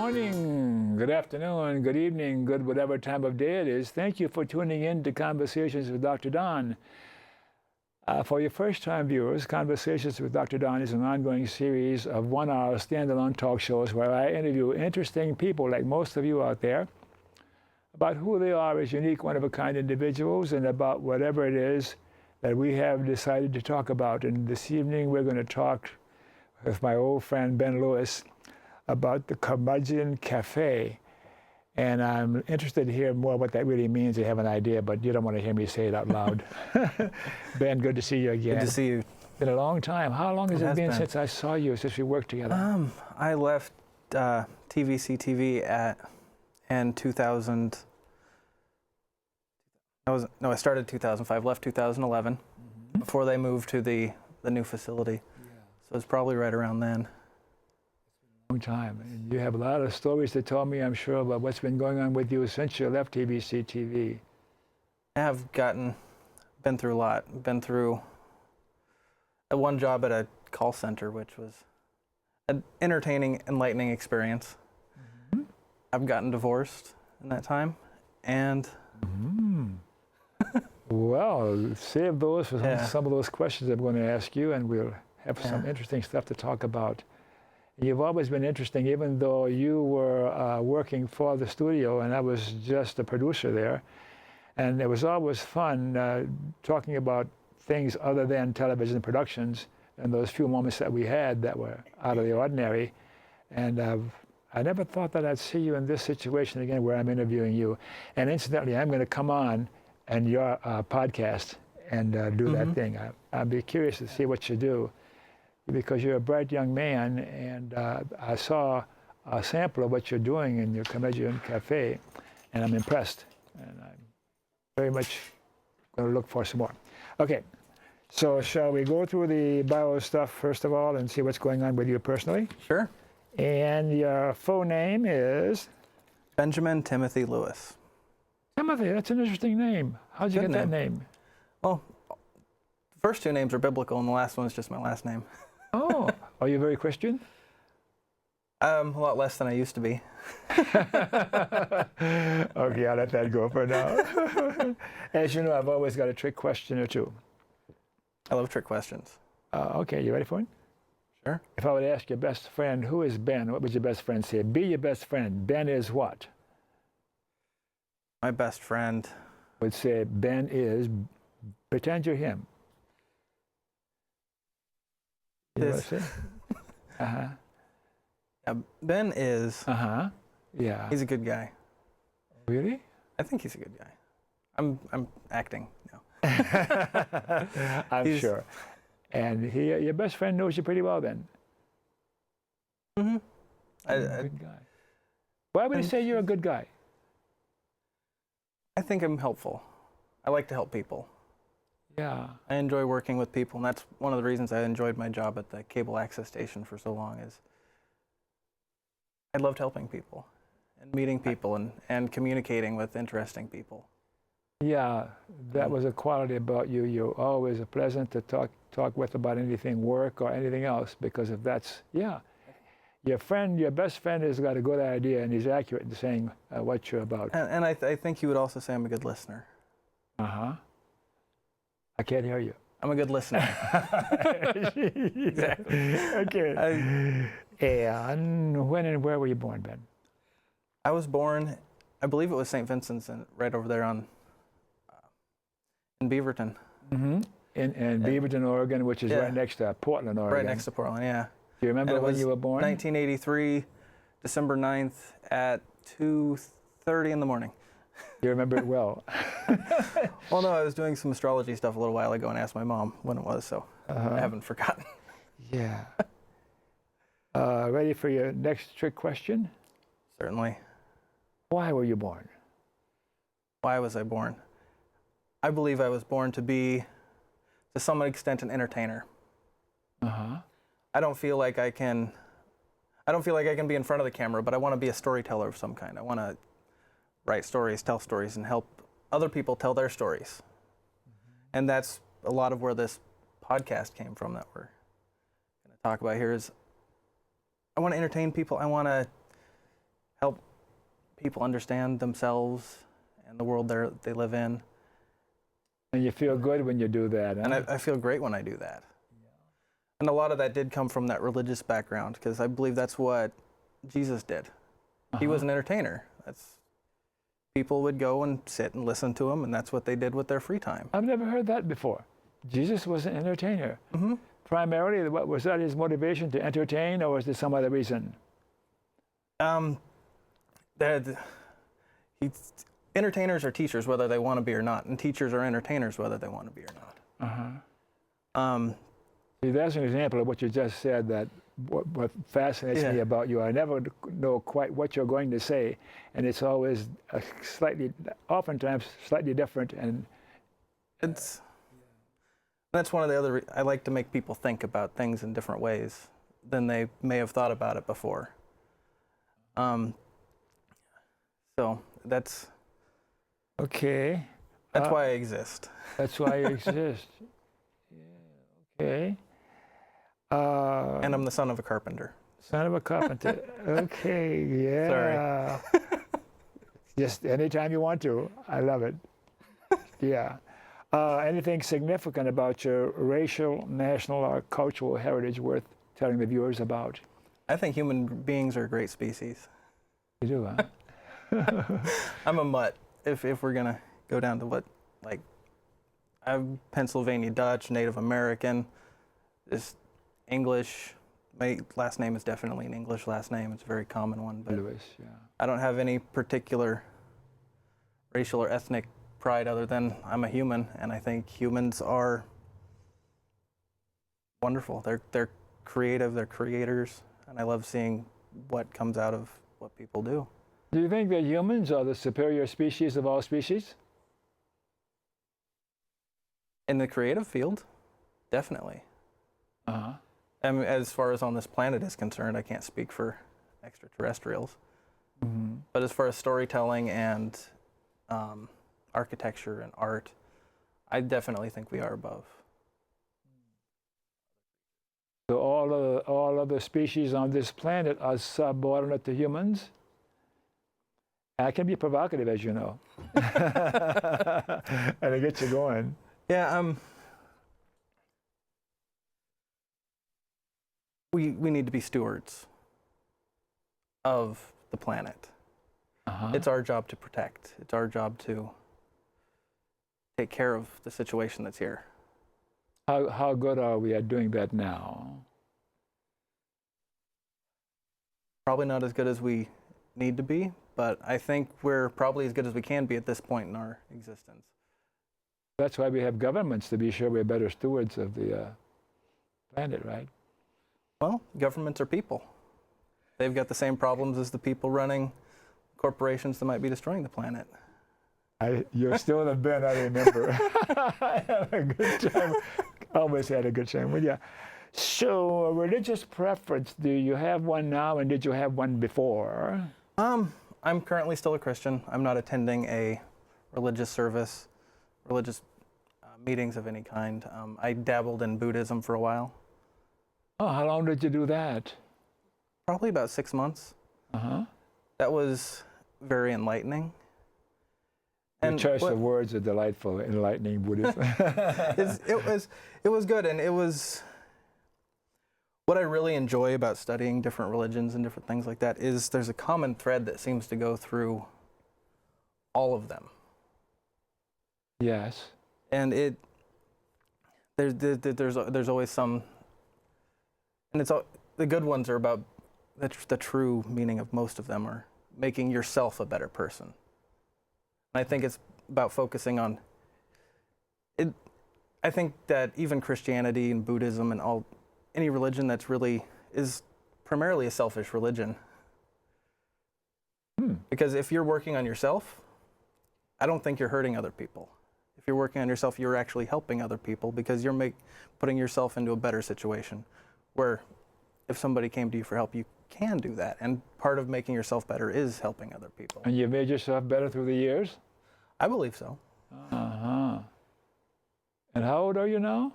morning, good afternoon, good evening, good whatever time of day it is. Thank you for tuning in to Conversations with Dr. Don. For your first-time viewers, Conversations with Dr. Don is an ongoing series of one-hour standalone talk shows where I interview interesting people like most of you out there about who they are as unique, one-of-a-kind individuals and about whatever it is that we have decided to talk about. And this evening we're going to talk with my old friend Ben Lewis about the Curmudgeon Cafe. And I'm interested to hear more what that really means. I have an idea, but you don't want to hear me say it out loud. Ben, good to see you again. Good to see you. Been a long time. How long has it been since I saw you, since we worked together? I left TVC in 2000. I started 2005, left 2011, before they moved to the new facility. Yeah. So it's probably right around then. Long time. And you have a lot of stories to tell me, I'm sure, about what's been going on with you since you left TVC TV. I have been through a lot. Been through one job at a call center, which was an entertaining, enlightening experience. Mm-hmm. I've gotten divorced in that time, and well, save those for some of those questions I'm going to ask you, and we'll have some interesting stuff to talk about. You've always been interesting, even though you were working for the studio and I was just a producer there. And it was always fun talking about things other than television productions and those few moments that we had that were out of the ordinary. And I never thought that I'd see you in this situation again where I'm interviewing you. And incidentally, I'm going to come on and your podcast and do that thing. I'd be curious to see what you do, because you're a bright young man, and I saw a sample of what you're doing in your Curmudgeon Cafe, and I'm impressed, and I'm very much going to look for some more. Okay, so shall we go through the bio stuff first of all and see what's going on with you personally? Sure. And your full name is? Benjamin Timothy Lewis. Timothy, that's an interesting name. How'd you get that name? Well, the first two names are biblical, and the last one is just my last name. Oh, are you very Christian? A lot less than I used to be. Okay, I'll let that go for now. As you know, I've always got a trick question or two. I love trick questions. Okay, you ready for it? Sure. If I would ask your best friend, who is Ben, what would your best friend say? Be your best friend. Ben is what? My best friend would say Ben is, pretend you're him. You know what I say? Yeah, Ben is. Yeah. He's a good guy. Really? I think he's a good guy. I'm acting now. I'm sure. And your best friend knows you pretty well then. Mm-hmm. Good guy. Why would he say you're a good guy? I think I'm helpful. I like to help people. Yeah. I enjoy working with people, and that's one of the reasons I enjoyed my job at the cable access station for so long. Is I loved helping people and meeting people and communicating with interesting people. Yeah, that was a quality about you. You're always pleasant to talk with about anything, work or anything else, because if that's, your best friend has got a good idea and he's accurate in saying what you're about. And I think he would also say I'm a good listener. I can't hear you. I'm a good listener. Exactly. Okay. And when and where were you born, Ben? I was born, I believe it was St. Vincent's, right over there in Beaverton. In Beaverton, Oregon, which is right next to Portland, Oregon. Right next to Portland, yeah. Do you remember when you were born? 1983, December 9th at 2:30 in the morning. You remember it well. Well, no, I was doing some astrology stuff a little while ago and asked my mom when it was, so I haven't forgotten. Yeah. Ready for your next trick question? Certainly. Why were you born? Why was I born? I believe I was born to be, to some extent, an entertainer. I don't feel like I can be in front of the camera, but I want to be a storyteller of some kind. I want to write stories, tell stories, and help other people tell their stories. And that's a lot of where this podcast came from that we're going to talk about here is I want to entertain people. I want to help people understand themselves and the world they live in. And you feel good when you do that, huh? And I feel great when I do that. And a lot of that did come from that religious background, because I believe that's what Jesus did. He was an entertainer. People would go and sit and listen to him, and that's what they did with their free time. I've never heard that before. Jesus was an entertainer. Primarily, what was that his motivation, to entertain, or was there some other reason? Entertainers are teachers, whether they want to be or not, and teachers are entertainers, whether they want to be or not. See, that's an example of what you just said, that what fascinates me about you. I never know quite what you're going to say, and it's always oftentimes slightly different. And that's one of the other. I like to make people think about things in different ways than they may have thought about it before. So that's okay. That's why I exist. That's why you exist. Yeah. Okay. And I'm the son of a carpenter. Son of a carpenter. Okay, yeah. Sorry. Just anytime you want to. I love it. Yeah. Anything significant about your racial, national, or cultural heritage worth telling the viewers about? I think human beings are a great species. You do, huh? I'm a mutt. If we're gonna go down to what, like, I'm Pennsylvania Dutch, Native American, just English. My last name is definitely an English last name. It's a very common one, but Lewis, yeah. I don't have any particular racial or ethnic pride other than I'm a human, and I think humans are wonderful. They're creative, they're creators, and I love seeing what comes out of what people do. Do you think that humans are the superior species of all species? In the creative field, definitely. I mean, as far as on this planet is concerned, I can't speak for extraterrestrials. But as far as storytelling and architecture and art, I definitely think we are above. So all of the species on this planet are subordinate to humans? I can be provocative, as you know. And it gets you going. Yeah, we need to be stewards of the planet. It's our job to protect. It's our job to take care of the situation that's here. How good are we at doing that now? Probably not as good as we need to be, but I think we're probably as good as we can be at this point in our existence. That's why we have governments, to be sure we're better stewards of the planet, right? Well, governments are people. They've got the same problems as the people running corporations that might be destroying the planet. You're still in the bin, I remember. I had a good time. Always had a good time with you. So, a religious preference, do you have one now, and did you have one before? I'm currently still a Christian. I'm not attending a religious service, religious meetings of any kind. I dabbled in Buddhism for a while. Oh, how long did you do that? Probably about 6 months. That was very enlightening. Your choice of words are delightful, enlightening Buddhism. It was good, and it was what I really enjoy about studying different religions and different things like that is there's a common thread that seems to go through all of them. Yes. And there's always some, and the good ones are about the true meaning of most of them are making yourself a better person. And I think it's about focusing on it. I think that even Christianity and Buddhism and any religion that's really is primarily a selfish religion. Because if you're working on yourself, I don't think you're hurting other people. If you're working on yourself, you're actually helping other people because you're putting yourself into a better situation where if somebody came to you for help, you can do that. And part of making yourself better is helping other people. And you've made yourself better through the years? I believe so. And how old are you now?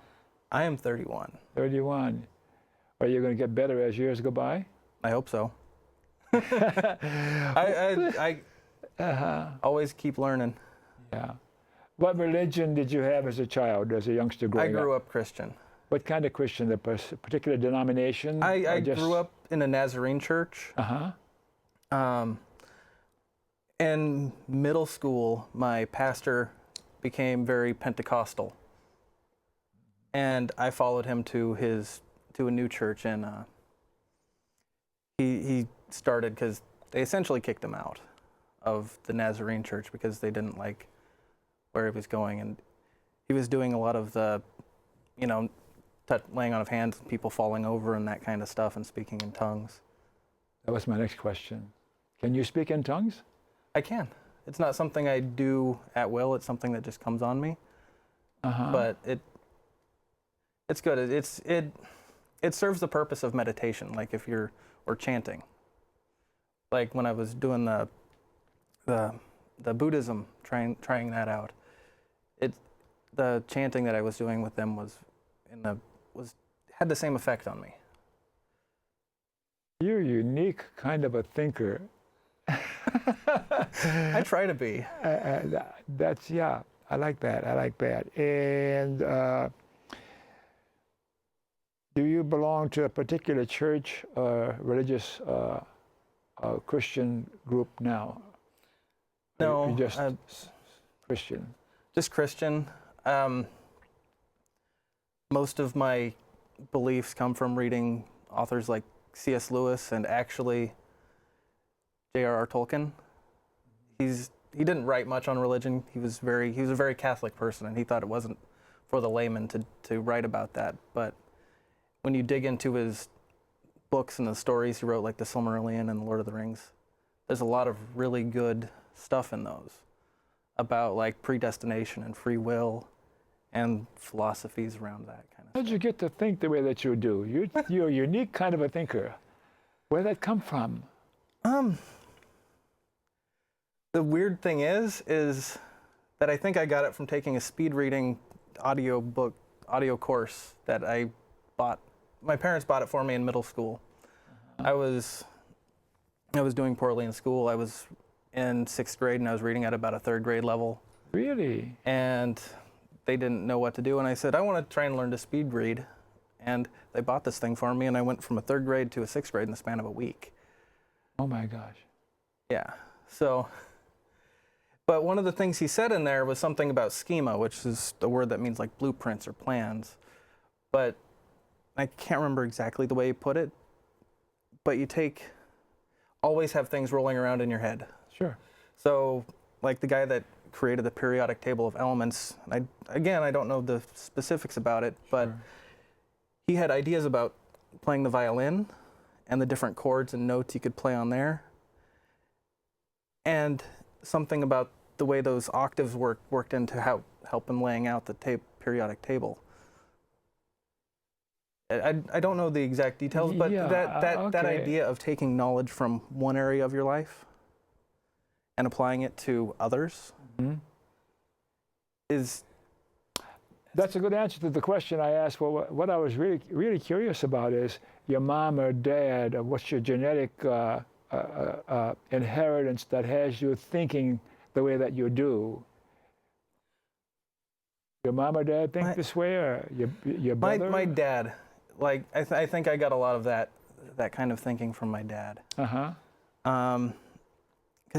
I am 31. 31. Are you going to get better as years go by? I hope so. I always keep learning. Yeah. What religion did you have as a child, as a youngster growing up? I grew up Christian. What kind of Christian? A particular denomination? I grew up in a Nazarene church. In middle school, my pastor became very Pentecostal, and I followed him to a new church, and he started because they essentially kicked him out of the Nazarene church because they didn't like where he was going, and he was doing a lot of the, laying on of hands, and people falling over and that kind of stuff, and speaking in tongues. That was my next question. Can you speak in tongues? I can. It's not something I do at will. It's something that just comes on me. But it's good. It serves the purpose of meditation, like or chanting. Like when I was doing the Buddhism, trying that out. The chanting that I was doing with them had the same effect on me. You're a unique kind of a thinker. I try to be. I like that. And do you belong to a particular church or religious Christian group now? No. You're just Christian? Just Christian. Most of my beliefs come from reading authors like C.S. Lewis and actually J.R.R. Tolkien. He didn't write much on religion. He was a very Catholic person, and he thought it wasn't for the layman to write about that. But when you dig into his books and the stories he wrote, like the Silmarillion and the Lord of the Rings, there's a lot of really good stuff in those about like predestination and free will and philosophies around that kind of How did you get to think the way that you do? You're a unique kind of a thinker. Where did that come from? The weird thing is that I think I got it from taking a speed reading audio course that I bought. My parents bought it for me in middle school. I was doing poorly in school. I was in 6th grade and I was reading at about a 3rd grade level. Really? And they didn't know what to do, and I said, I want to try and learn to speed read. And they bought this thing for me, and I went from a 3rd grade to a 6th grade in the span of a week. Oh my gosh. Yeah. So, but one of the things he said in there was something about schema, which is a word that means like blueprints or plans. But I can't remember exactly the way he put it. But always have things rolling around in your head. Sure. So, like the guy that created the periodic table of elements, I don't know the specifics about it, but sure. He had ideas about playing the violin and the different chords and notes you could play on there, and something about the way those octaves worked in to help him laying out the periodic table. I don't know the exact details, but that idea of taking knowledge from one area of your life and applying it to others is... That's a good answer to the question I asked. Well, what I was really curious about is your mom or dad, what's your genetic inheritance that has you thinking the way that you do? Your mom or dad think this way, or your brother? My dad. Like, I think I got a lot of that kind of thinking from my dad. Because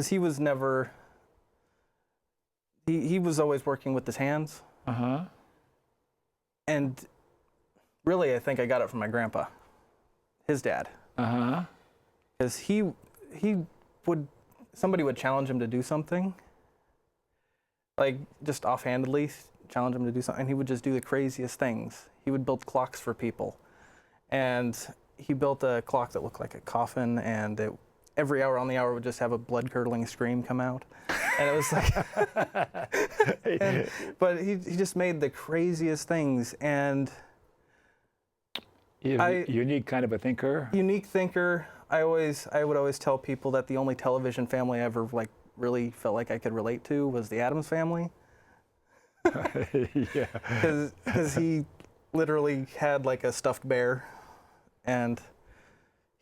he was never... He was always working with his hands. And really, I think I got it from my grandpa, his dad. Because somebody would challenge him to do something, like just offhandedly challenge him to do something, and he would just do the craziest things. He would build clocks for people. And he built a clock that looked like a coffin, and every hour on the hour would just have a blood-curdling scream come out. And it was like... but he just made the craziest things, and... Unique kind of a thinker? Unique thinker. I would always tell people that the only television family I ever really felt like I could relate to was the Addams Family. Yeah. Because he literally had like a stuffed bear, and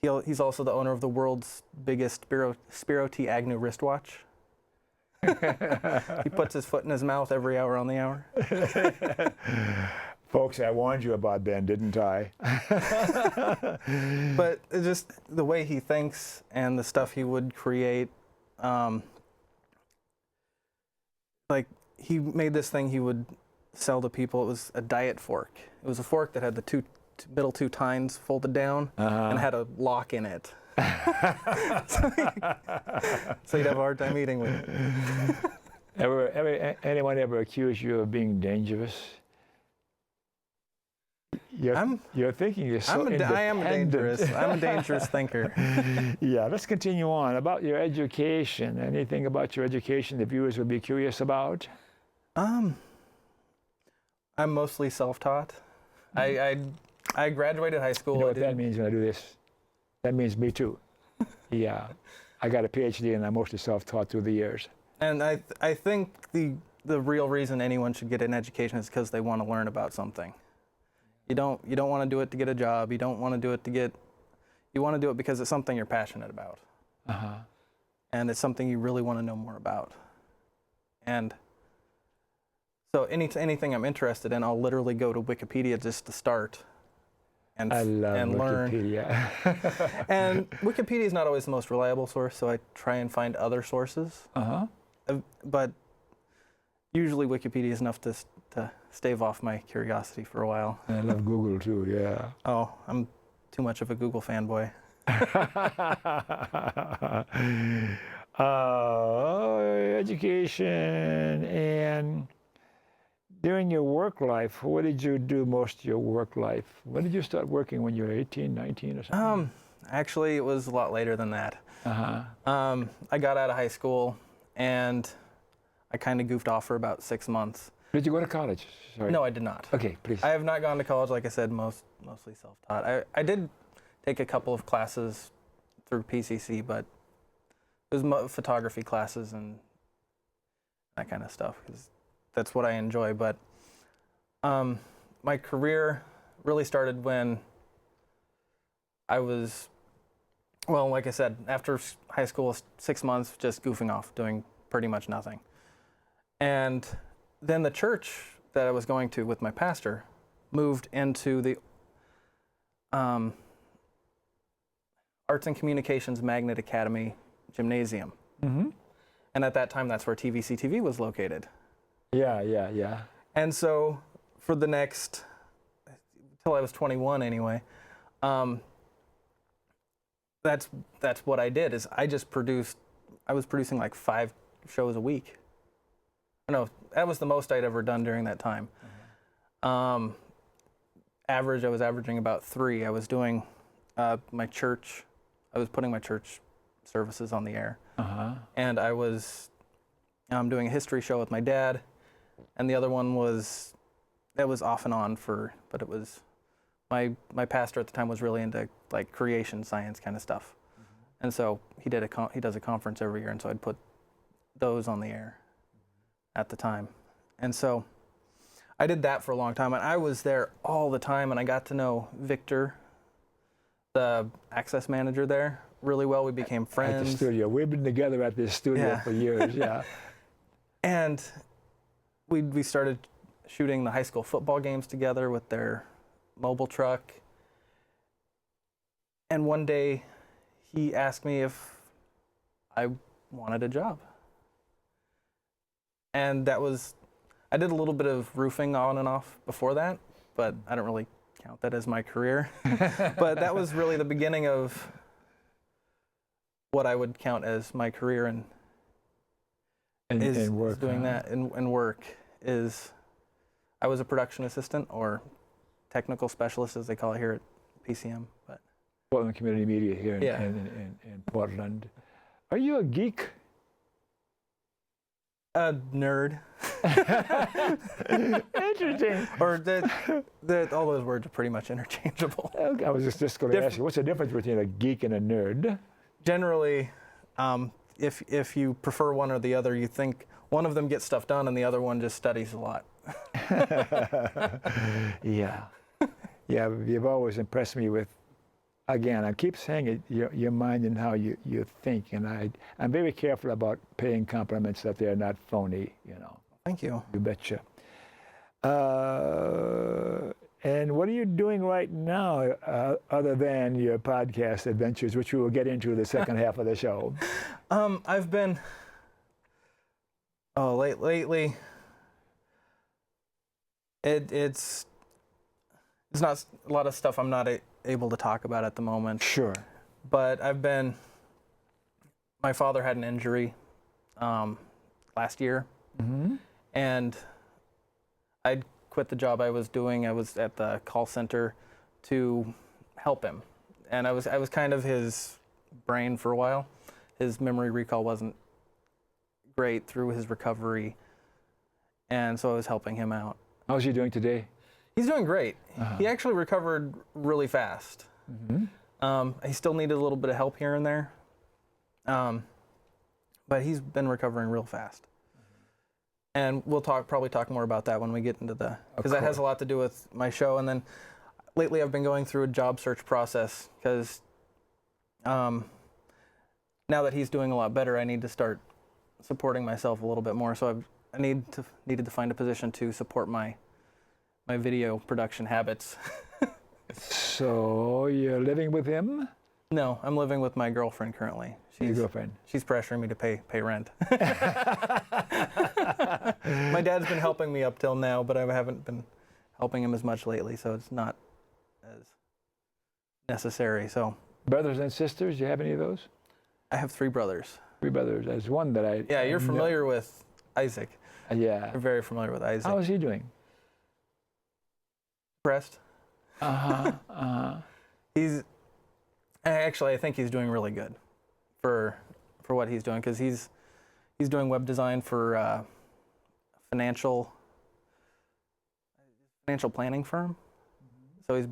He's also the owner of the world's biggest Spiro T. Agnew wristwatch. He puts his foot in his mouth every hour on the hour. Folks, I warned you about Ben, didn't I? But it's just the way he thinks and the stuff he would create. Like, he made this thing he would sell to people. It was a diet fork. It was a fork that had the middle two tines folded down and had a lock in it. So you'd have a hard time eating with it. Anyone ever accused you of being dangerous? You're thinking you're so independent. I am dangerous. I'm a dangerous thinker. Yeah, let's continue on. About your education. Anything about your education the viewers would be curious about? I'm mostly self-taught. I graduated high school. You know what that means when I do this? That means me too. Yeah, I got a PhD and I'm mostly self-taught through the years. And I think the real reason anyone should get an education is because they want to learn about something. You don't want to do it to get a job. You don't want to do it you want to do it because it's something you're passionate about. And it's something you really want to know more about. And so anything I'm interested in, I'll literally go to Wikipedia just to start and learn. Wikipedia. And Wikipedia is not always the most reliable source, so I try and find other sources. But usually Wikipedia is enough to stave off my curiosity for a while. I love Google too, yeah. Oh, I'm too much of a Google fanboy. Education, and during your work life, what did you do most of your work life? When did you start working? When you were 18, 19 or something? Actually, it was a lot later than that. I got out of high school and I kind of goofed off for about 6 months. Did you go to college? Sorry. No, I did not. Okay, please. I have not gone to college, like I said, mostly self-taught. I did take a couple of classes through PCC, but it was photography classes and that kind of stuff, because that's what I enjoy. But my career really started when I was, well, like I said, after high school, 6 months just goofing off, doing pretty much nothing. And then the church that I was going to with my pastor moved into the Arts and Communications Magnet Academy gymnasium. And at that time, that's where TVC-TV was located. Yeah. And so for the next, till I was 21 anyway, that's what I did, is I was producing like 5 shows a week. No, that was the most I'd ever done during that time. I was averaging about 3. I was doing my church. I was putting my church services on the air. And I was doing a history show with my dad. And the other one was off and on but it was, my pastor at the time was really into like creation science kind of stuff. And so he does a conference every year, and so I'd put those on the air at the time. And so I did that for a long time, and I was there all the time, and I got to know Victor, the access manager there, really well. We became friends. At the studio. We've been together at this studio for years, yeah. And we started shooting the high school football games together with their mobile truck. And one day he asked me if I wanted a job. And I did a little bit of roofing on and off before that, but I don't really count that as my career. But that was really the beginning of what I would count as my career, and work, doing that. And work is, I was a production assistant, or technical specialist as they call it here at PCM. But Portland Community Media here in Portland. Are you a geek? A nerd. Interesting. Or all those words are pretty much interchangeable. Okay, I was just going to ask you, what's the difference between a geek and a nerd? Generally, if you prefer one or the other, you think one of them gets stuff done and the other one just studies a lot. Yeah, you've always impressed me with again, I keep saying it, your mind and how you think, and I'm very careful about paying compliments that they're not phony, you know. Thank you. You betcha. And what are you doing right now other than your podcast adventures, which we will get into the second half of the show? I've been, lately, it's not a lot of stuff I'm not able to talk about at the moment. Sure. But my father had an injury last year, and I'd quit the job I was doing. I was at the call center to help him, and I was kind of his brain for a while. His memory recall wasn't great through his recovery, and so I was helping him out. How's he doing today? He's doing great. He actually recovered really fast. He still needed a little bit of help here and there, but he's been recovering real fast. And we'll probably talk more about that when we get into because that has a lot to do with my show. And then lately I've been going through a job search process because now that he's doing a lot better, I need to start supporting myself a little bit more. So I needed to find a position to support my video production habits. So you're living with him? No, I'm living with my girlfriend currently. Your girlfriend? She's pressuring me to pay rent. My dad's been helping me up till now, but I haven't been helping him as much lately, so it's not as necessary. So. Brothers and sisters, do you have any of those? I have 3 brothers. 3 brothers. There's one that I... Yeah, you're familiar with Isaac. Yeah. You're very familiar with Isaac. How is he doing? Depressed. He's... Actually, I think he's doing really good for what he's doing, because he's doing web design for a financial planning firm. So he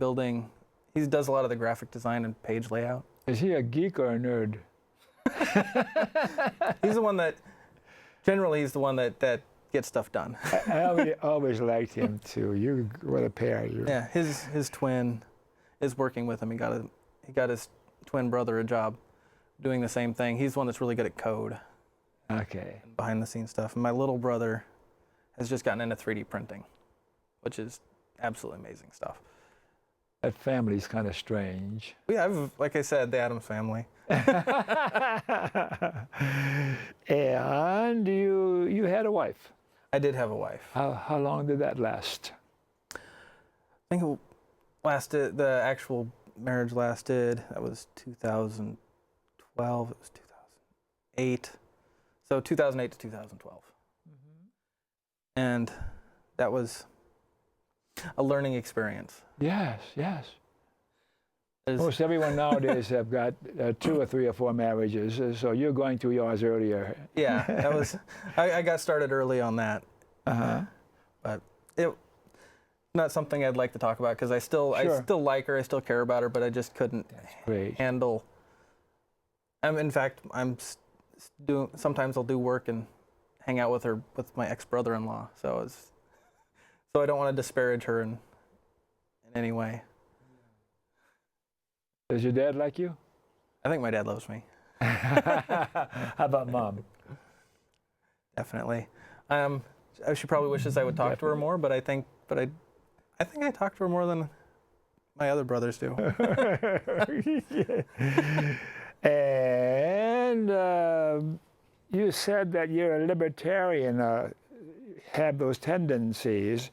does a lot of the graphic design and page layout. Is he a geek or a nerd? He's the one that gets stuff done. I always liked him too. You were a pair. Yeah, his twin is working with him. He got his twin brother a job doing the same thing. He's the one that's really good at code. Okay. And behind the scenes stuff. And my little brother has just gotten into 3D printing, which is absolutely amazing stuff. That family's kind of strange. Yeah, like I said, the Addams family. And you had a wife. I did have a wife. How long did that last? I think it lasted, the actual marriage lasted, that was 2012, it was 2008. So 2008 to 2012. And that was a learning experience. Yes. Most everyone nowadays have got 2 or 3 or 4 marriages, so you're going through yours earlier. Yeah, that was. I got started early on that. But it not something I'd like to talk about, because I still like her, I still care about her, but I just couldn't handle. In fact, sometimes I'll do work and hang out with her with my ex-brother-in-law. So I don't want to disparage her in any way. Does your dad like you? I think my dad loves me. How about mom? Definitely. She probably wishes I would talk to her more, but I think I talk to her more than my other brothers do. And you said that you're a libertarian, have those tendencies.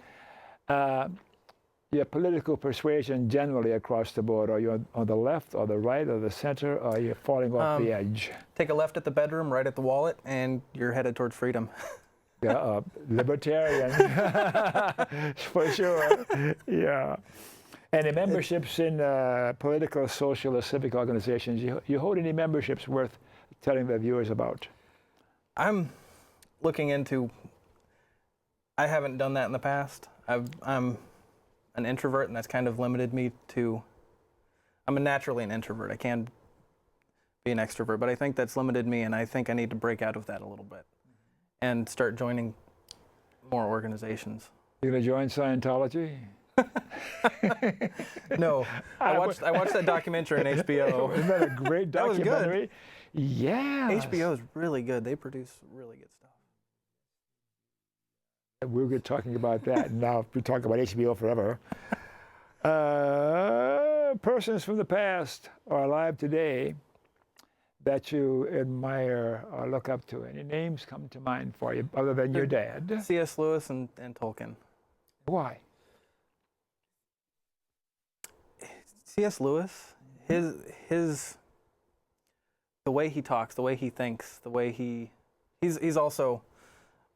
Your political persuasion generally across the board, are you on the left or the right or the center, or are you falling off the edge? Take a left at the bedroom, right at the wallet, and you're headed towards freedom. Yeah, libertarian, for sure. Yeah. Any memberships in political, social, or civic organizations? You hold any memberships worth telling the viewers about? I'm looking into. I haven't done that in the past. I'm an introvert, and that's kind of limited me to. I'm naturally an introvert. I can be an extrovert, but I think that's limited me, and I think I need to break out of that a little bit and start joining more organizations. You gonna join Scientology? No, I watched that documentary on HBO. Isn't that a great That was good. documentary? Yeah. HBO is really good. They produce really good stuff. We'll get talking about that. Now we talk about HBO forever. Persons from the past or alive today that you admire or look up to. Any names come to mind for you other than your dad? C.S. Lewis and Tolkien. Why? C.S. Lewis, his the way he talks, the way he thinks, the way he's also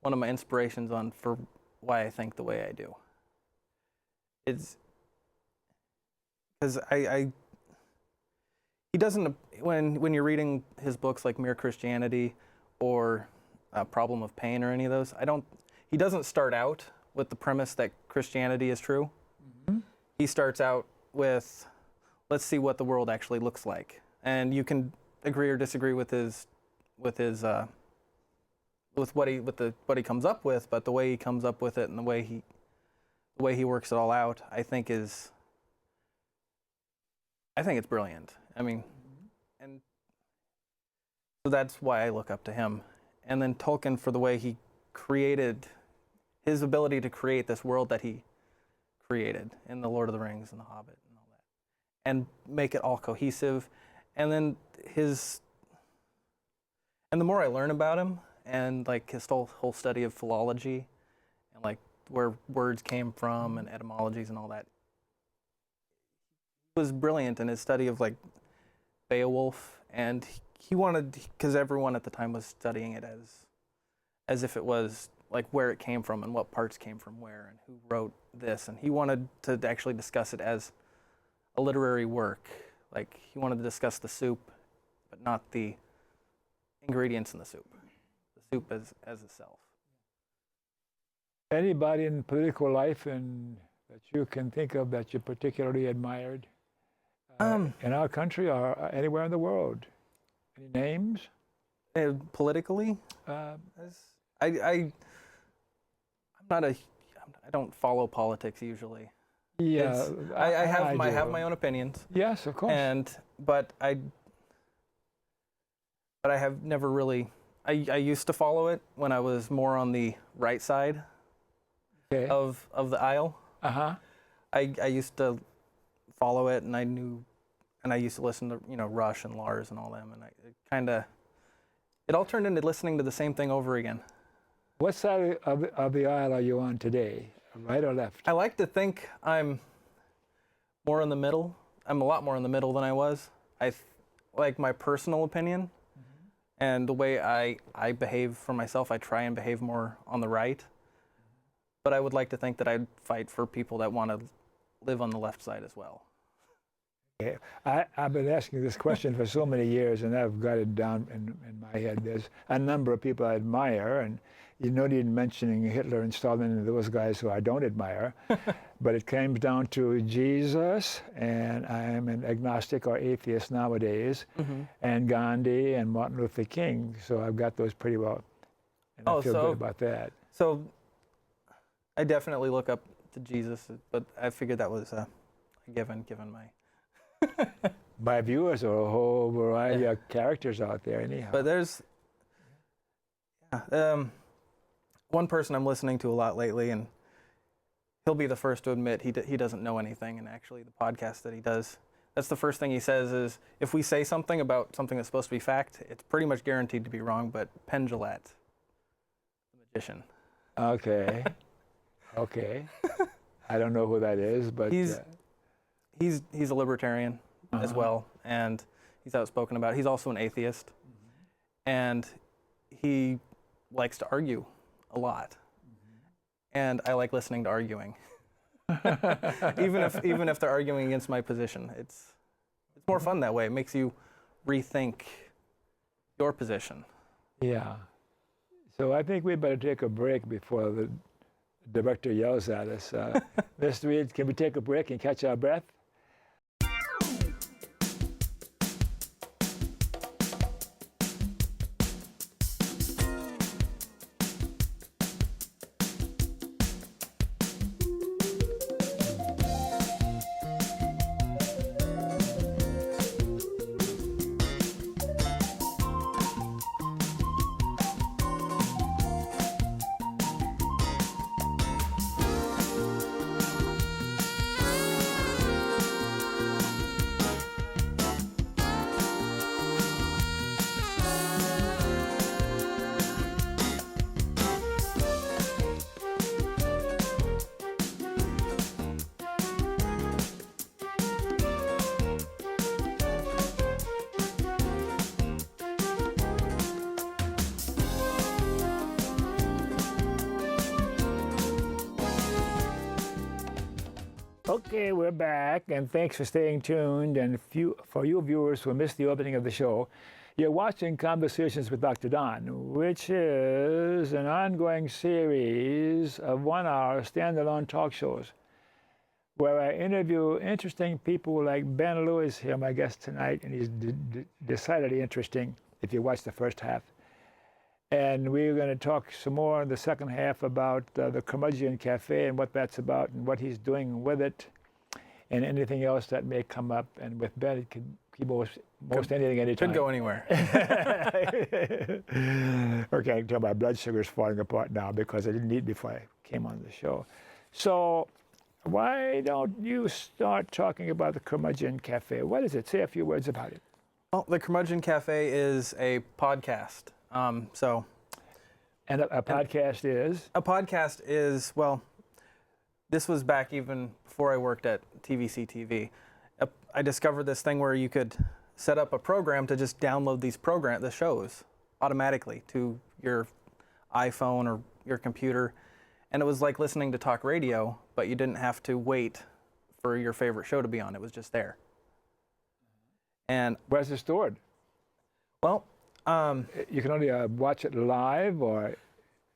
one of my inspirations for why I think the way I do. It's because he doesn't, when you're reading his books like Mere Christianity or Problem of Pain or any of those, he doesn't start out with the premise that Christianity is true. Mm-hmm. He starts out with, let's see what the world actually looks like. And you can agree or disagree with what he comes up with, but the way he comes up with it and the way he works it all out, I think it's brilliant. I mean, and so that's why I look up to him. And then Tolkien for the way he created, his ability to create this world that he created in The Lord of the Rings and The Hobbit and all that, and make it all cohesive. And then the more I learn about him and like his whole study of philology and like where words came from and etymologies and all that, was brilliant in his study of like Beowulf, and he wanted, because everyone at the time was studying it as if it was like where it came from and what parts came from where and who wrote this, and he wanted to actually discuss it as a literary work. Like he wanted to discuss the soup, but not the ingredients in the soup. The soup as itself. Anybody in political life that you can think of that you particularly admired in our country or anywhere in the world? Any names? Politically, I don't follow politics usually. Yeah, I have my own opinions. Yes, of course. But I have never really. I used to follow it when I was more on the right side of the aisle. Uh-huh. I used to follow it, and I used to listen to Rush and Lars and all them, and it all turned into listening to the same thing over again. What side of the aisle are you on today, right or left? I like to think I'm more in the middle. I'm a lot more in the middle than I was. I like my personal opinion, and the way I behave for myself, I try and behave more on the right. But I would like to think that I'd fight for people that want to live on the left side as well. Okay. I've been asking this question for so many years, and I've got it down in my head. There's a number of people I admire, and you no need mentioning Hitler and Stalin and those guys who I don't admire, but it comes down to Jesus, and I am an agnostic or atheist nowadays, and Gandhi and Martin Luther King. So I've got those pretty well, and I feel good about that. So I definitely look up to Jesus, but I figured that was a given my... My viewers are a whole variety of characters out there anyhow. But there's one person I'm listening to a lot lately, and he'll be the first to admit he doesn't know anything, and actually the podcast that he does, that's the first thing he says is, if we say something about something that's supposed to be fact, it's pretty much guaranteed to be wrong, but Penn Jillette, the magician. Okay. I don't know who that is, but... He's a libertarian as well, and he's outspoken about it. He's also an atheist, and he likes to argue a lot, and I like listening to arguing, even if they're arguing against my position. It's more fun that way. It makes you rethink your position. Yeah. So I think we better take a break before the director yells at us. Mr. Reed, can we take a break and catch our breath? Okay, we're back, and thanks for staying tuned. And for you viewers who missed the opening of the show, you're watching Conversations with Dr. Don, which is an ongoing series of 1-hour standalone talk shows where I interview interesting people like Ben Lewis here, my guest tonight, and he's decidedly interesting if you watch the first half. And we're going to talk some more in the second half about the Curmudgeon Cafe and what that's about and what he's doing with it and anything else that may come up. And with Ben, it could be most anything, anytime. Could go anywhere. Okay, I can tell my blood sugar's falling apart now because I didn't eat before I came on the show. So why don't you start talking about the Curmudgeon Cafe? What is it? Say a few words about it. Well, the Curmudgeon Cafe is a podcast. And a podcast is? A podcast is, well, this was back even before I worked at TVC TV. I discovered this thing where you could set up a program to just download the shows automatically to your iPhone or your computer. And it was like listening to talk radio, but you didn't have to wait for your favorite show to be on. It was just there. And where's it stored? Well, you can only watch it live, or?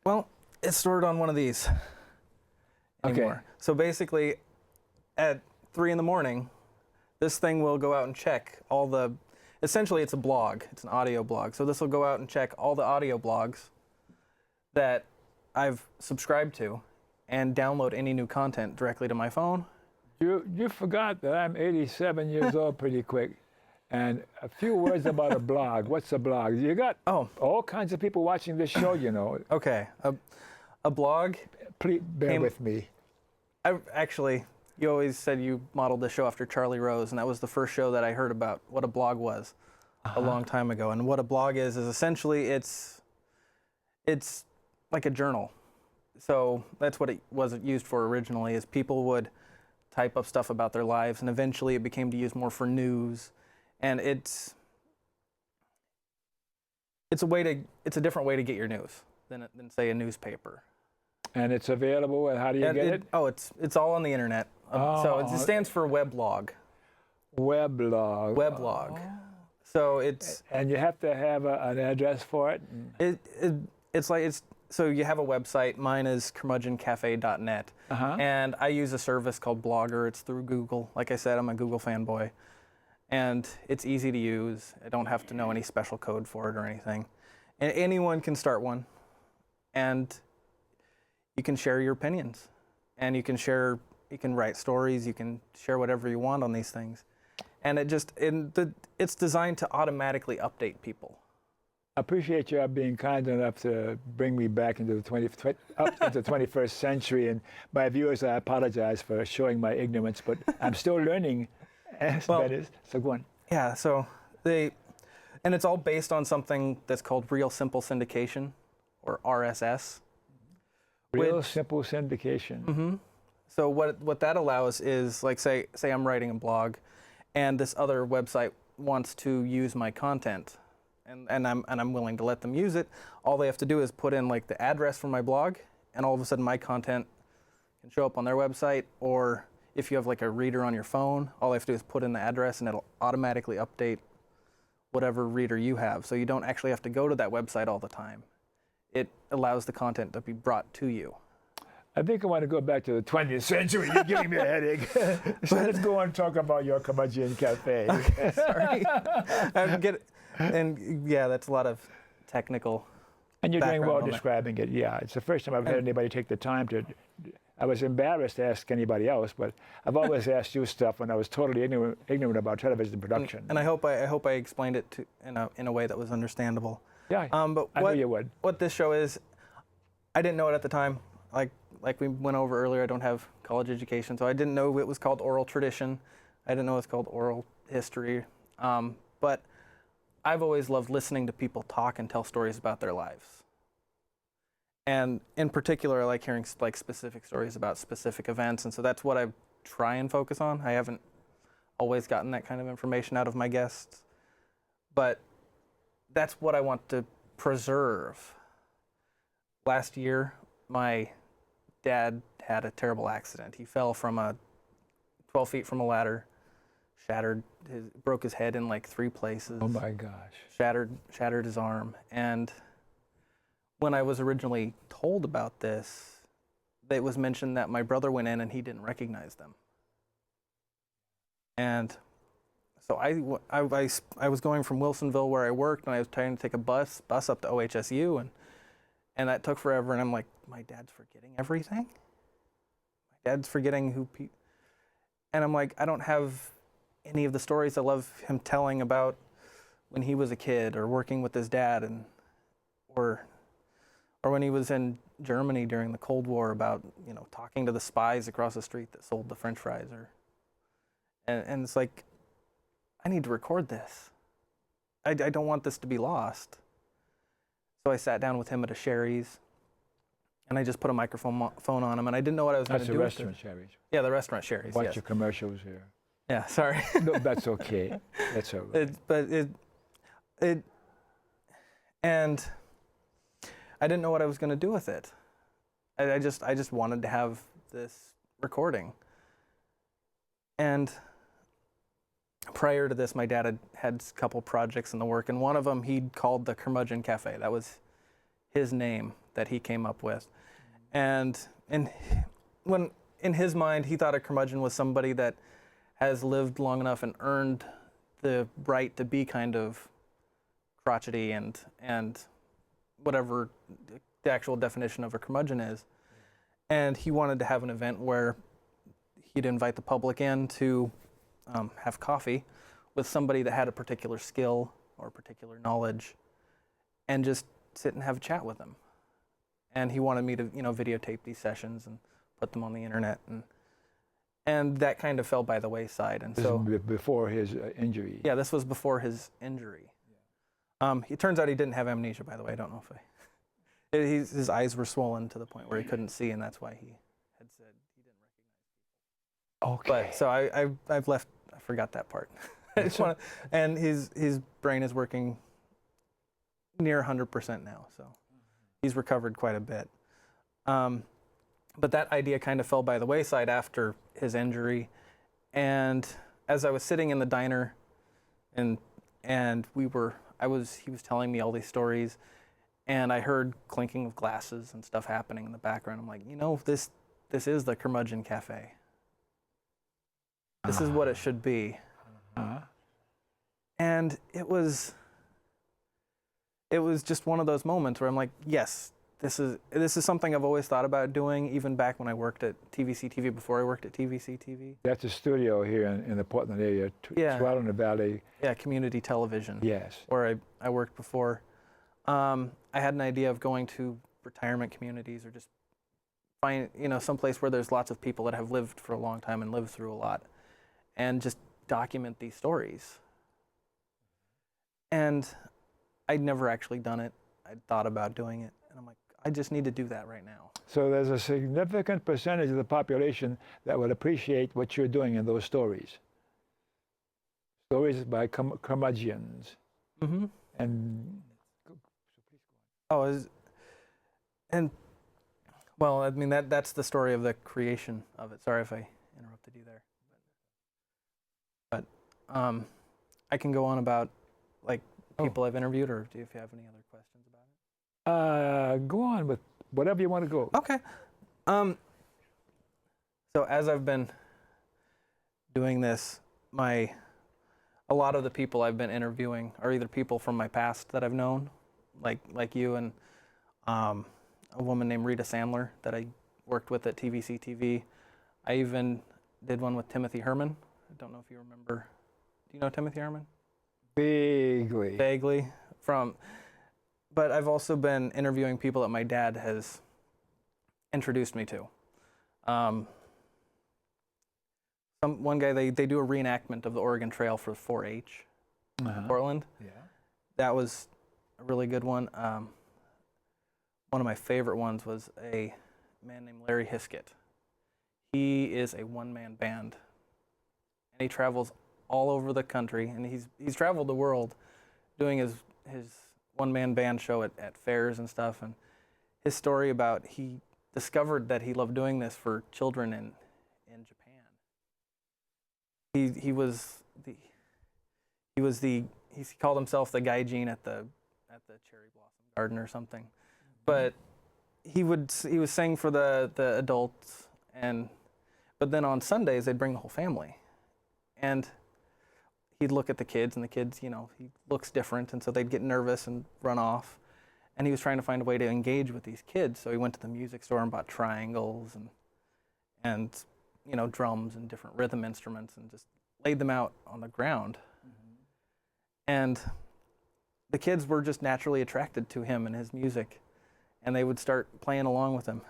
Well, it's stored on one of these anymore. Okay. So basically, at 3 in the morning, this thing will go out and check all the, essentially it's a blog, it's an audio blog. So this will go out and check all the audio blogs that I've subscribed to and download any new content directly to my phone. You forgot that I'm 87 years old pretty quick. And a few words about a blog. What's a blog? You got all kinds of people watching this show, you know. Okay. A blog? Please bear with me. Actually, you always said you modeled the show after Charlie Rose, and that was the first show that I heard about what a blog was a long time ago. And what a blog is essentially it's like a journal. So that's what it was used for originally, is people would type up stuff about their lives, and eventually it became to use more for news. And it's a different way to get your news than say a newspaper. And it's available, and how do you get it? Oh, it's all on the internet. So it stands for weblog. Weblog. Weblog. So it's. And you have to have an address for it. So you have a website. Mine is curmudgeoncafe.net, and I use a service called Blogger. It's through Google. Like I said, I'm a Google fanboy. And it's easy to use. I don't have to know any special code for it or anything. And anyone can start one. And you can share your opinions. And you can write stories, you can share whatever you want on these things. And it's designed to automatically update people. I appreciate you being kind enough to bring me back into the 21st century. And my viewers, I apologize for showing my ignorance, but I'm still learning. So go on. Yeah, so and it's all based on something that's called Real Simple Syndication, or RSS. Real Simple Syndication. Mm-hmm. So what that allows is, like, say I'm writing a blog, and this other website wants to use my content, and I'm willing to let them use it. All they have to do is put in like the address for my blog, and all of a sudden my content can show up on their website. Or if you have like a reader on your phone, all they have to do is put in the address and it'll automatically update whatever reader you have. So you don't actually have to go to that website all the time. It allows the content to be brought to you. I think I want to go back to the 20th century. You're giving me a headache. So let's go on and talk about your Curmudgeon Cafe. Okay, sorry. And yeah, that's a lot of technical. And you're doing well describing it. Yeah, it's the first time I've had anybody take the time to. I was embarrassed to ask anybody else, but I've always asked you stuff when I was totally ignorant about television production. And I hope I explained it in a way that was understandable. Yeah, but I knew you would. What this show is, I didn't know it at the time. Like we went over earlier, I don't have college education, so I didn't know it was called oral tradition. I didn't know it's called oral history. But I've always loved listening to people talk and tell stories about their lives. And in particular, I like hearing like specific stories about specific events, and so that's what I try and focus on. I haven't always gotten that kind of information out of my guests, but that's what I want to preserve. Last year, my dad had a terrible accident. He fell from a 12 feet from a ladder, broke his head in like 3 places. Oh my gosh. Shattered his arm. And when I was originally told about this, it was mentioned that my brother went in and he didn't recognize them. And so I was going from Wilsonville, where I worked, and I was trying to take a bus up to OHSU, and that took forever. And I'm like, my dad's forgetting everything? My dad's forgetting and I'm like, I don't have any of the stories I love him telling about when he was a kid, or working with his dad, or when he was in Germany during the Cold War, about, you know, talking to the spies across the street that sold the French fries, and it's like, I need to record this. I don't want this to be lost. So I sat down with him at a Sherry's, and I just put a microphone on him, and I didn't know what I was going to do. That's the restaurant Sherry's. Yeah, the restaurant Sherry's. Watch yes. your commercials here. Yeah, sorry. No, that's okay. That's all right. And I didn't know what I was going to do with it. I just wanted to have this recording. And prior to this, my dad had a couple projects in the work, and one of them he'd called the Curmudgeon Cafe. That was his name that he came up with. And when in his mind, he thought a curmudgeon was somebody that has lived long enough and earned the right to be kind of crotchety and whatever the actual definition of a curmudgeon is. And he wanted to have an event where he'd invite the public in to have coffee with somebody that had a particular skill or particular knowledge, and just sit and have a chat with them. And he wanted me to, you know, videotape these sessions and put them on the internet, and that kind of fell by the wayside. And this so is before his injury. Yeah, this was before his injury. It turns out he didn't have amnesia, by the way. I don't know if his eyes were swollen to the point where he couldn't see, and that's why he had said he didn't recognize people. Okay. But so I've left. I forgot that part. And his brain is working near 100% now, so he's recovered quite a bit. But that idea kind of fell by the wayside after his injury, and as I was sitting in the diner, and he was telling me all these stories, and I heard clinking of glasses and stuff happening in the background. I'm like, you know, this is the Curmudgeon Cafe. This is what it should be. And it was just one of those moments where I'm like, yes, this is something I've always thought about doing, even back when I worked at TVC TV, before I worked at TVC TV. That's a studio here in the Portland area, right in the valley. Yeah, community television. Yes. Where I worked before. I had an idea of going to retirement communities, or just find, you know, someplace where there's lots of people that have lived for a long time and lived through a lot, and just document these stories. And I'd never actually done it. I'd thought about doing it, and I'm like, I just need to do that right now. So there's a significant percentage of the population that would appreciate what you're doing in those stories. Stories by curmudgeons. Mm-hmm. And well, I mean, that's the story of the creation of it. Sorry if I interrupted you there. But I can go on about like people I've interviewed, or if you have any other questions about it. Go on with whatever you want to go. Okay. So as I've been doing this, a lot of the people I've been interviewing are either people from my past that I've known, like you, and a woman named Rita Sandler that I worked with at TVC TV. I even did one with Timothy Herman. I don't know if you remember. Do you know Timothy Herman? Vaguely. Vaguely. But I've also been interviewing people that my dad has introduced me to. One guy, they do a reenactment of the Oregon Trail for 4-H in Portland. Yeah. That was a really good one. One of my favorite ones was a man named Larry Hiskett. He is a one-man band, and he travels all over the country, and he's traveled the world doing his one-man band show at fairs and stuff. And his story about, he discovered that he loved doing this for children in Japan. he called himself the gaijin at the cherry blossom garden or something, but he was sing for the adults, but then on Sundays they'd bring the whole family, and he'd look at the kids, and the kids, he looks different, and so they'd get nervous and run off, and he was trying to find a way to engage with these kids, so he went to the music store and bought triangles and drums and different rhythm instruments and just laid them out on the ground. And the kids were just naturally attracted to him and his music, and they would start playing along with him.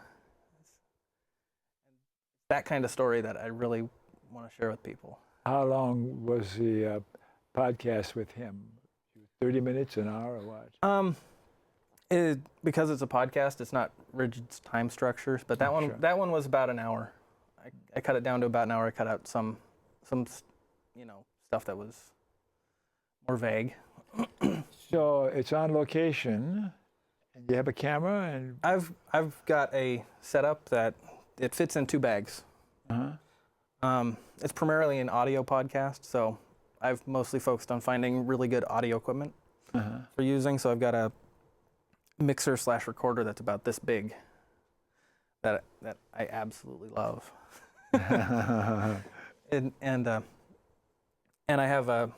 That kind of story that I really want to share with people. How long was the podcast with him? 30 minutes, an hour, or what? Because it's a podcast, it's not rigid time structures, but that one was about an hour. I cut it down to about an hour. I cut out some stuff that was more vague. So it's on location, and you have a camera, and I've got a setup that it fits in 2 bags. It's primarily an audio podcast, so I've mostly focused on finding really good audio equipment for using. So I've got a mixer/recorder that's about this big that I absolutely love. and I have I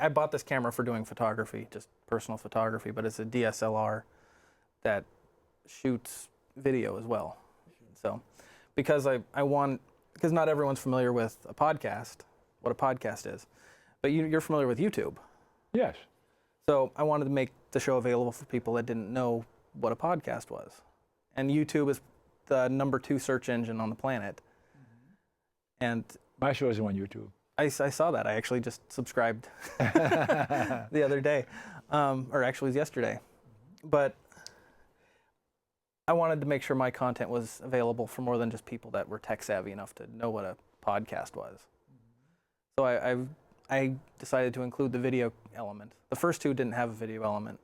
bought this camera for doing photography, just personal photography, but it's a DSLR that shoots video as well. So because because not everyone's familiar with a podcast, what a podcast is, but you're familiar with YouTube. Yes. So I wanted to make the show available for people that didn't know what a podcast was. And YouTube is the #2 search engine on the planet. And my show is on YouTube. I saw that. I actually just subscribed the other day, or actually it was yesterday. But I wanted to make sure my content was available for more than just people that were tech savvy enough to know what a podcast was. So I decided to include the video element. The first 2 didn't have a video element.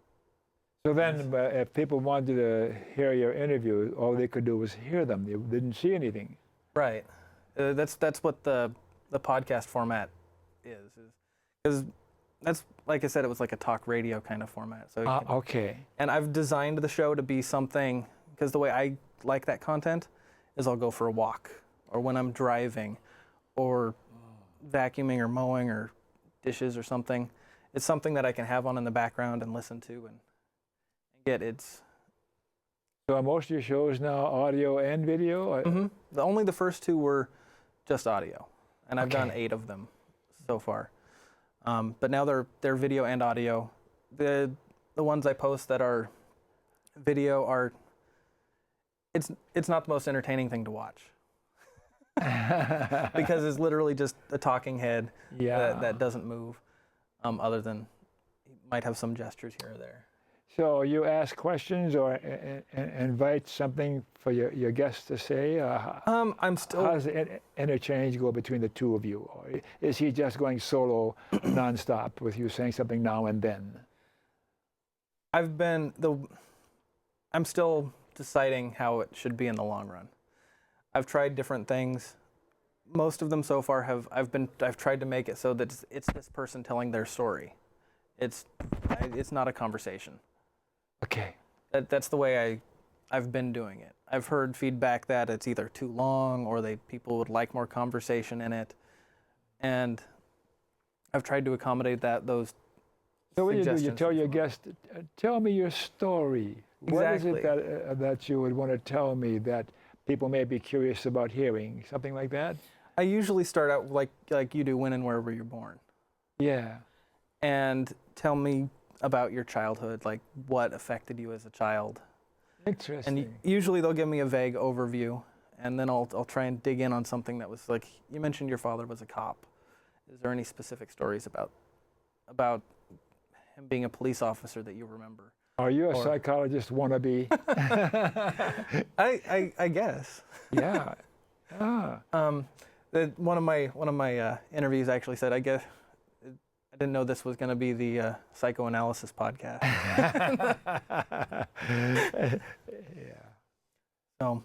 So then if people wanted to hear your interview, all they could do was hear them. They didn't see anything. Right. That's what the podcast format is. Because that's, like I said, it was like a talk radio kind of format. So okay. And I've designed the show to be something, because the way I like that content is I'll go for a walk, or when I'm driving, or vacuuming or mowing or dishes or something. It's something that I can have on in the background and listen to and get it's. So are most of your shows now audio and video? Only the first 2 were just audio, and I've done 8 of them so far. But now they're video and audio. The ones I post that are video are. It's not the most entertaining thing to watch. Because it's literally just a talking head that doesn't move, other than he might have some gestures here or there. So you ask questions or invite something for your guests to say? How does the interchange go between the 2 of you? Or is he just going solo nonstop with you saying something now and then? I'm still deciding how it should be in the long run. I've tried different things. Most of them so far I've tried to make it so that it's this person telling their story. It's not a conversation. Okay. That's the way I've been doing it. I've heard feedback that it's either too long or people would like more conversation in it, and I've tried to accommodate those. So what do? You tell your guest, tell me your story. Exactly. What is it that you would want to tell me that people may be curious about hearing? Something like that? I usually start out like you do, when and wherever you're born. Yeah. And tell me about your childhood, like what affected you as a child. Interesting. And usually they'll give me a vague overview, and then I'll try and dig in on something that was like, you mentioned your father was a cop. Is there any specific stories about him being a police officer that you remember? Are you a psychologist wannabe? I guess. Yeah. One of my interviews actually said, I guess I didn't know this was going to be the psychoanalysis podcast. Yeah. So.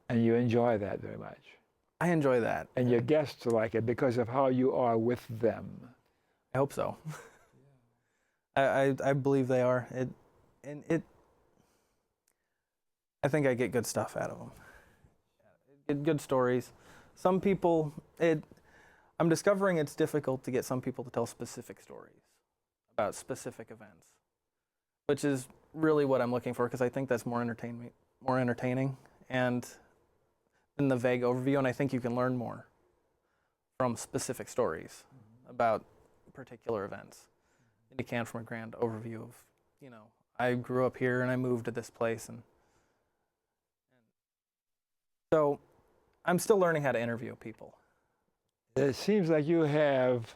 And you enjoy that very much. I enjoy that. And your guests like it because of how you are with them. I hope so. I believe they are. I think I get good stuff out of them. Get good stories. Some people, I'm discovering it's difficult to get some people to tell specific stories about specific events, which is really what I'm looking for, because I think that's more entertaining, and in the vague overview, and I think you can learn more from specific stories about particular events than you can from a grand overview of, I grew up here and I moved to this place, and so I'm still learning how to interview people. It seems like you have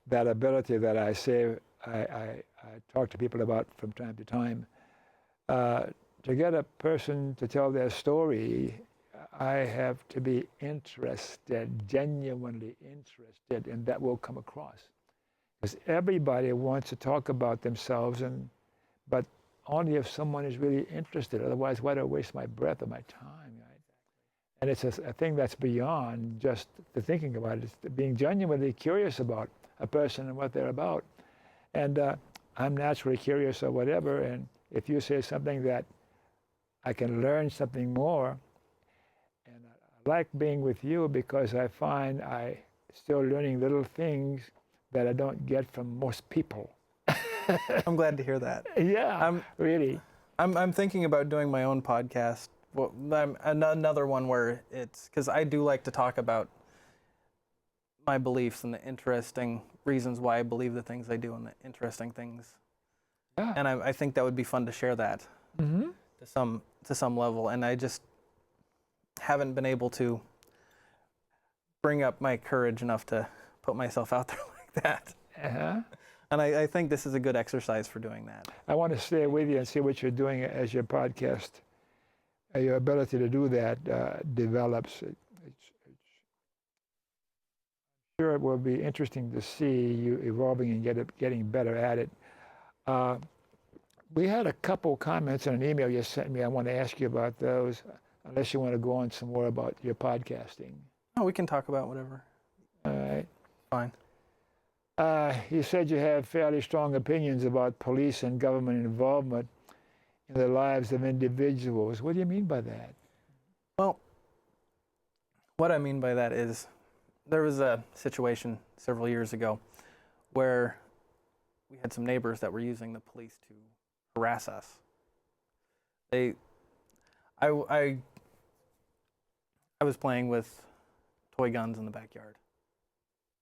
that ability that I say I talk to people about from time to time. To get a person to tell their story, I have to be interested, genuinely interested, and that will come across. Because everybody wants to talk about themselves, but only if someone is really interested. Otherwise, why do I waste my breath or my time? Right? And it's a thing that's beyond just the thinking about it. It's being genuinely curious about a person and what they're about. And I'm naturally curious or whatever, and if you say something that I can learn something more, and I like being with you because I find I still learning little things that I don't get from most people. I'm glad to hear that. Yeah, really. I'm thinking about doing my own podcast. Well, another one where it's, because I do like to talk about my beliefs and the interesting reasons why I believe the things I do and the interesting things. Yeah. And I think that would be fun to share that to some level. And I just haven't been able to bring up my courage enough to put myself out there like that. Uh-huh. And I think this is a good exercise for doing that. I want to stay with you and see what you're doing as your podcast. Your ability to do that develops. Sure, it will be interesting to see you evolving and getting better at it. We had a couple comments in an email you sent me. I want to ask you about those, unless you want to go on some more about your podcasting. Oh, we can talk about whatever. All right. Fine. You said you have fairly strong opinions about police and government involvement in the lives of individuals. What do you mean by that? Well, what I mean by that is there was a situation several years ago where we had some neighbors that were using the police to harass us. I was playing with toy guns in the backyard.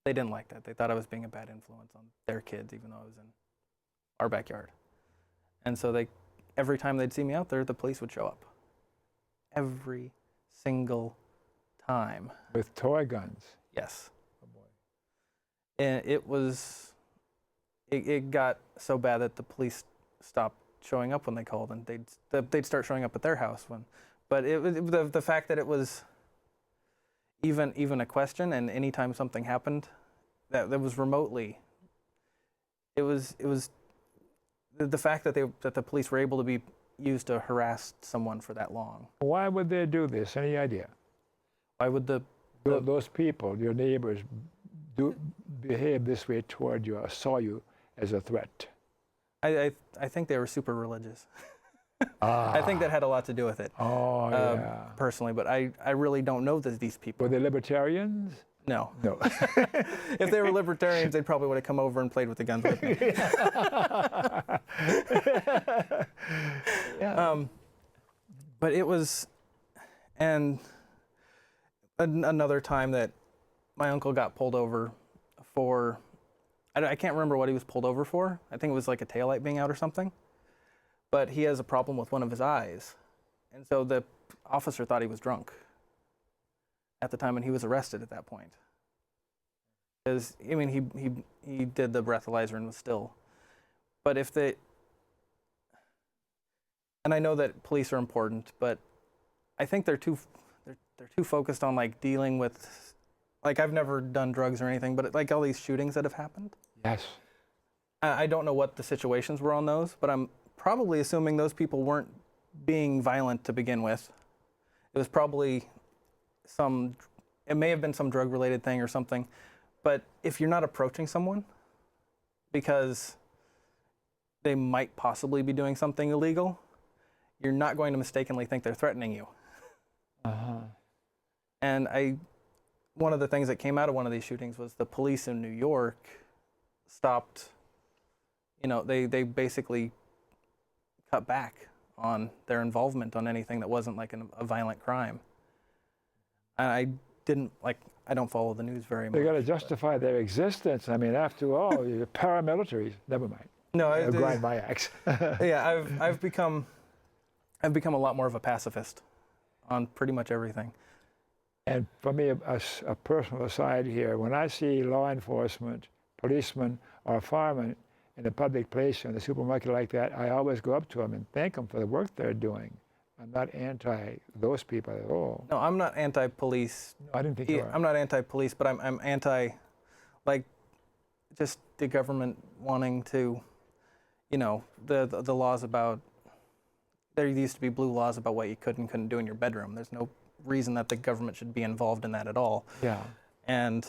They didn't like that. They thought I was being a bad influence on their kids, even though I was in our backyard. And so every time they'd see me out there, the police would show up. Every single time. With toy guns? Yes. Oh boy. And it got so bad that the police stopped showing up when they called, and they'd start showing up at their house but the fact that it was even a question, and anytime something happened that was remotely, it was the fact that the police were able to be used to harass someone for that long. Why would they do this? Any idea? Why would those people, your neighbors, behave this way toward you or saw you as a threat? I think they were super religious. I think that had a lot to do with it. Oh, yeah. Personally, but I really don't know these people. Were they libertarians? No. No. If they were libertarians, they probably would have come over and played with the guns with me. Yeah. But it was, and another time that my uncle got pulled over for, I can't remember what he was pulled over for. I think it was like a taillight being out or something. But he has a problem with one of his eyes. And so the officer thought he was drunk at the time, and he was arrested at that point. Because, I mean, he did the breathalyzer and was still. But and I know that police are important, but I think they're too focused on like dealing with, like, I've never done drugs or anything, but like all these shootings that have happened. Yes. I don't know what the situations were on those, but I'm probably assuming those people weren't being violent to begin with. It was probably some it may have been some drug-related thing or something, but if you're not approaching someone because they might possibly be doing something illegal, you're not going to mistakenly think they're threatening you. And one of the things that came out of one of these shootings was the police in New York stopped, they basically cut back on their involvement on anything that wasn't like a violent crime. And I don't follow the news very much. They got to justify their existence. I mean, after all, you're paramilitaries. Never mind. No, I'll grind my axe. Yeah, I've become a lot more of a pacifist on pretty much everything. And for me, a personal aside here, when I see law enforcement, policemen, or firemen in a public place, in a supermarket like that, I always go up to them and thank them for the work they're doing. I'm not anti those people at all. No, I'm not anti-police. No, I didn't think you were. I'm not anti-police, but I'm anti, just the government wanting to, the laws about, there used to be blue laws about what you could and couldn't do in your bedroom. There's no reason that the government should be involved in that at all. Yeah. And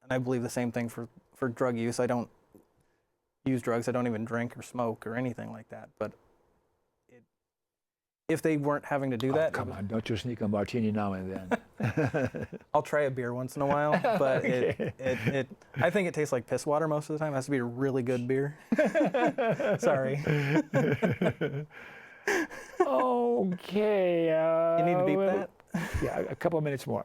I believe the same thing for drug use. I don't use drugs. I don't even drink or smoke or anything like that. But if they weren't having to do that... Come on, don't you sneak a martini now and then. I'll try a beer once in a while, but Okay. I think it tastes like piss water most of the time. It has to be a really good beer. Sorry. Okay. You need to beep that? Yeah, a couple of minutes more.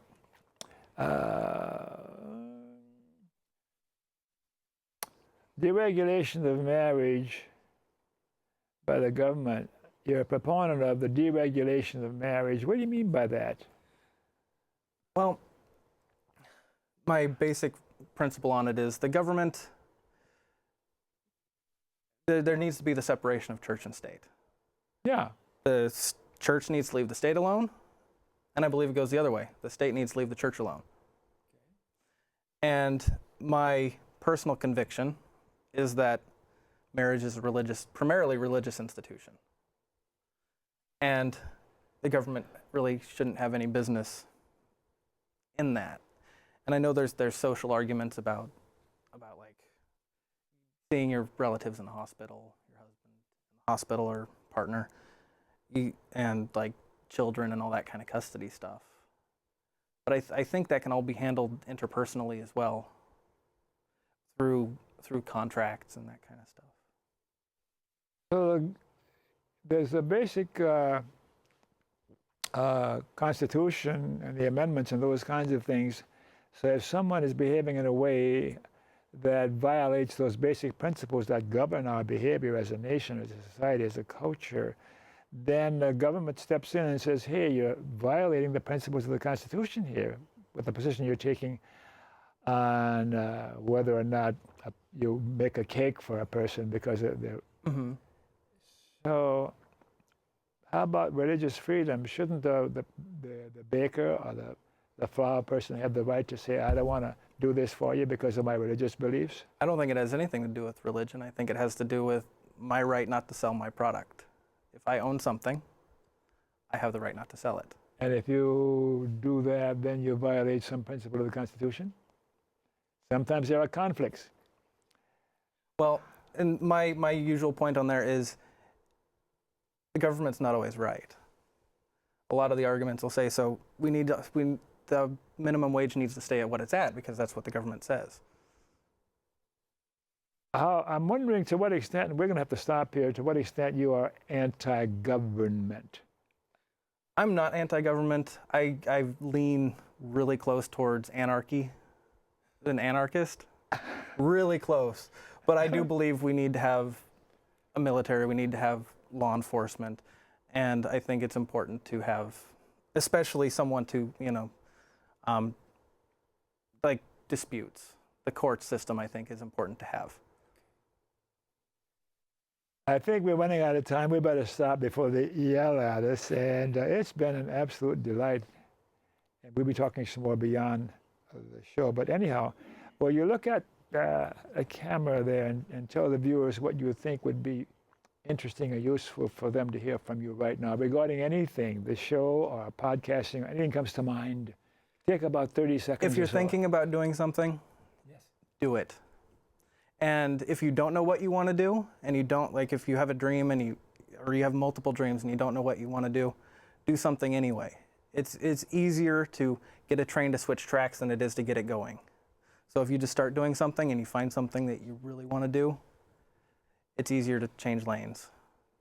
Deregulation of marriage by the government. You're a proponent of the deregulation of marriage. What do you mean by that? Well, my basic principle on it is the government, there needs to be the separation of church and state. Yeah. The church needs to leave the state alone, and I believe it goes the other way. The state needs to leave the church alone. And my personal conviction is that marriage is a primarily religious institution. And the government really shouldn't have any business in that. And I know there's social arguments about like seeing your relatives in the hospital, your husband in the hospital or partner, and like children and all that kind of custody stuff. But I think that can all be handled interpersonally as well, through contracts and that kind of stuff. So there's a basic Constitution and the amendments and those kinds of things. So if someone is behaving in a way that violates those basic principles that govern our behavior as a nation, as a society, as a culture, then the government steps in and says, hey, you're violating the principles of the Constitution here with the position you're taking on whether or not you make a cake for a person because they're... Mm-hmm. So how about religious freedom? Shouldn't the baker or the flower person have the right to say, I don't want to do this for you because of my religious beliefs? I don't think it has anything to do with religion. I think it has to do with my right not to sell my product. If I own something, I have the right not to sell it. And if you do that, then you violate some principle of the Constitution? Sometimes there are conflicts. Well, and my usual point on there is the government's not always right. A lot of the arguments will say, so the minimum wage needs to stay at what it's at because that's what the government says. I'm wondering to what extent, and we're going to have to stop here, to what extent you are anti-government. I'm not anti-government. I lean really close towards anarchy, an anarchist, really close. But I do believe we need to have a military, we need to have law enforcement, and I think it's important to have, especially someone to, like disputes. The court system, I think, is important to have. I think we're running out of time. We better stop before they yell at us. And it's been an absolute delight. And we'll be talking some more beyond the show. But anyhow, well, you look at a camera there and tell the viewers what you think would be interesting or useful for them to hear from you right now regarding anything, the show or podcasting, anything comes to mind. Take about 30 seconds. If you're thinking about doing something, do it. And if you don't know what you want to do, and you don't, like if you have a dream or you have multiple dreams and you don't know what you want to do something anyway. It's easier to get a train to switch tracks than it is to get it going. So if you just start doing something and you find something that you really want to do, it's easier to change lanes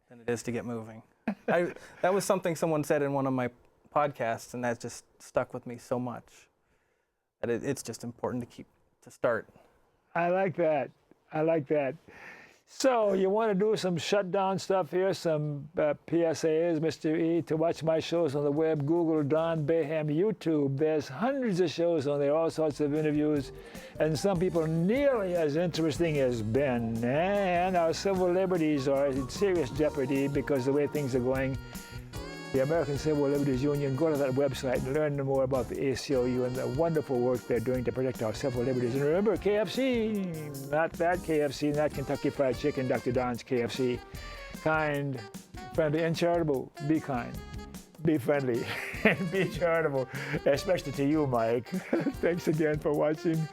than it is to get moving. That was something someone said in one of my podcasts, and that just stuck with me so much. That it's just important to start. I like that. I like that. So you want to do some shutdown stuff here, some PSAs, Mr. E, to watch my shows on the web, Google Don Baham, YouTube. There's hundreds of shows on there, all sorts of interviews, and some people nearly as interesting as Ben. And our civil liberties are in serious jeopardy because of the way things are going. The American Civil Liberties Union, go to that website and learn more about the ACLU and the wonderful work they're doing to protect our civil liberties. And remember, KFC, not that KFC, not Kentucky Fried Chicken, Dr. Don's KFC. Kind, friendly, and charitable. Be kind, be friendly, and be charitable, especially to you, Mike. Thanks again for watching.